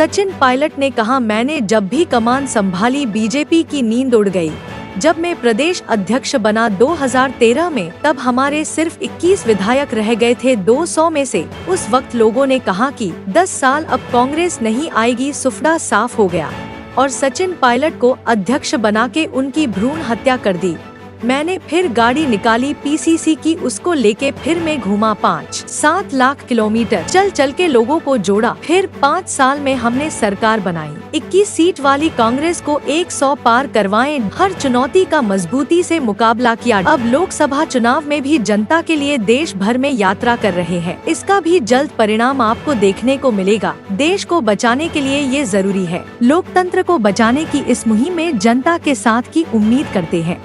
सचिन पायलट ने कहा, मैंने जब भी कमान संभाली बीजेपी की नींद उड़ गई। जब मैं प्रदेश अध्यक्ष बना 2013 में, तब हमारे सिर्फ 21 विधायक रह गए थे 200 में से। उस वक्त लोगों ने कहा कि 10 साल अब कांग्रेस नहीं आएगी, सुफड़ा साफ हो गया और सचिन पायलट को अध्यक्ष बना के उनकी भ्रूण हत्या कर दी। मैंने फिर गाड़ी निकाली पीसीसी की, उसको लेके फिर मैं घूमा 5-7 लाख किलोमीटर, चल चल के लोगों को जोड़ा। फिर 5 साल में हमने सरकार बनाई। 21 सीट वाली कांग्रेस को 100 पार करवाए। हर चुनौती का मजबूती से मुकाबला किया। अब लोकसभा चुनाव में भी जनता के लिए देश भर में यात्रा कर रहे हैं। इसका भी जल्द परिणाम आपको देखने को मिलेगा। देश को बचाने के लिए ये जरूरी है। लोकतंत्र को बचाने की इस मुहिम में जनता के साथ की उम्मीद करते हैं।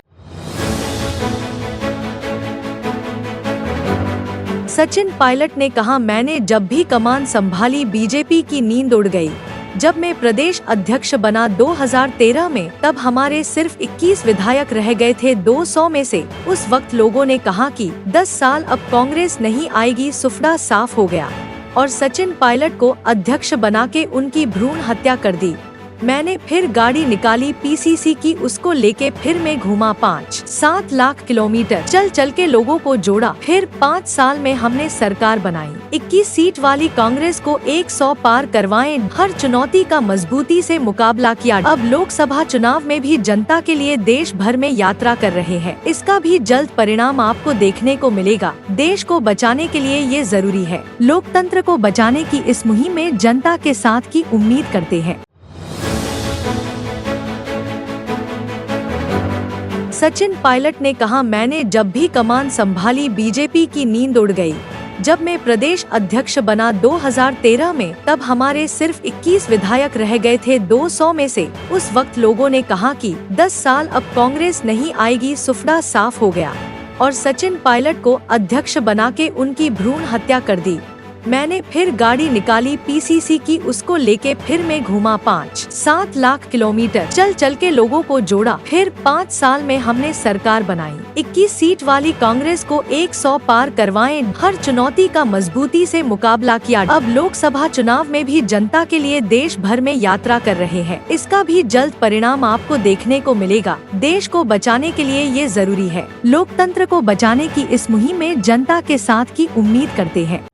सचिन पायलट ने कहा, मैंने जब भी कमान संभाली बीजेपी की नींद उड़ गई। जब मैं प्रदेश अध्यक्ष बना 2013 में, तब हमारे सिर्फ 21 विधायक रह गए थे 200 में से। उस वक्त लोगों ने कहा कि 10 साल अब कांग्रेस नहीं आएगी, सुफड़ा साफ हो गया और सचिन पायलट को अध्यक्ष बना के उनकी भ्रूण हत्या कर दी। मैंने फिर गाड़ी निकाली पीसीसी की, उसको लेके फिर मैं घूमा 5-7 लाख किलोमीटर, चल चल के लोगों को जोड़ा। फिर 5 साल में हमने सरकार बनाई। 21 सीट वाली कांग्रेस को 100 पार करवाए। हर चुनौती का मजबूती से मुकाबला किया। अब लोकसभा चुनाव में भी जनता के लिए देश भर में यात्रा कर रहे हैं। इसका भी जल्द परिणाम आपको देखने को मिलेगा। देश को बचाने के लिए ये जरूरी है। लोकतंत्र को बचाने की इस मुहिम में जनता के साथ की उम्मीद करते हैं। सचिन पायलट ने कहा, मैंने जब भी कमान संभाली बीजेपी की नींद उड़ गई। जब मैं प्रदेश अध्यक्ष बना 2013 में, तब हमारे सिर्फ 21 विधायक रह गए थे 200 में से। उस वक्त लोगों ने कहा कि 10 साल अब कांग्रेस नहीं आएगी, सुफड़ा साफ हो गया और सचिन पायलट को अध्यक्ष बना के उनकी भ्रूण हत्या कर दी। मैंने फिर गाड़ी निकाली पीसीसी की, उसको लेके फिर मैं घूमा 5-7 लाख किलोमीटर, चल चल के लोगों को जोड़ा। फिर 5 साल में हमने सरकार बनाई। 21 सीट वाली कांग्रेस को 100 पार करवाए। हर चुनौती का मजबूती से मुकाबला किया। अब लोकसभा चुनाव में भी जनता के लिए देश भर में यात्रा कर रहे हैं। इसका भी जल्द परिणाम आपको देखने को मिलेगा। देश को बचाने के लिए ये जरूरी है। लोकतंत्र को बचाने की इस मुहिम में जनता के साथ की उम्मीद करते हैं।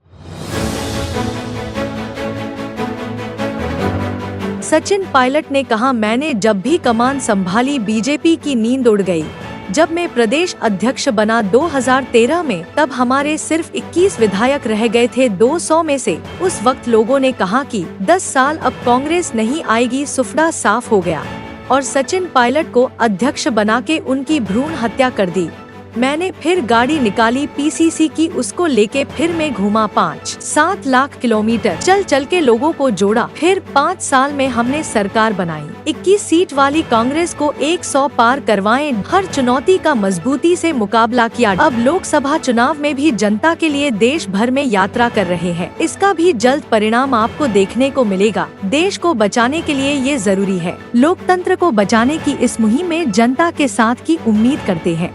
सचिन पायलट ने कहा, मैंने जब भी कमान संभाली बीजेपी की नींद उड़ गई। जब मैं प्रदेश अध्यक्ष बना 2013 में, तब हमारे सिर्फ 21 विधायक रह गए थे 200 में से। उस वक्त लोगों ने कहा कि 10 साल अब कांग्रेस नहीं आएगी, सुफड़ा साफ हो गया और सचिन पायलट को अध्यक्ष बना के उनकी भ्रूण हत्या कर दी। मैंने फिर गाड़ी निकाली पीसीसी की, उसको लेके फिर मैं घूमा 5-7 लाख किलोमीटर, चल चल के लोगों को जोड़ा। फिर 5 साल में हमने सरकार बनाई। 21 सीट वाली कांग्रेस को 100 पार करवाए। हर चुनौती का मजबूती से मुकाबला किया। अब लोकसभा चुनाव में भी जनता के लिए देश भर में यात्रा कर रहे हैं। इसका भी जल्द परिणाम आपको देखने को मिलेगा। देश को बचाने के लिए ये जरूरी है। लोकतंत्र को बचाने की इस मुहिम में जनता के साथ की उम्मीद करते हैं।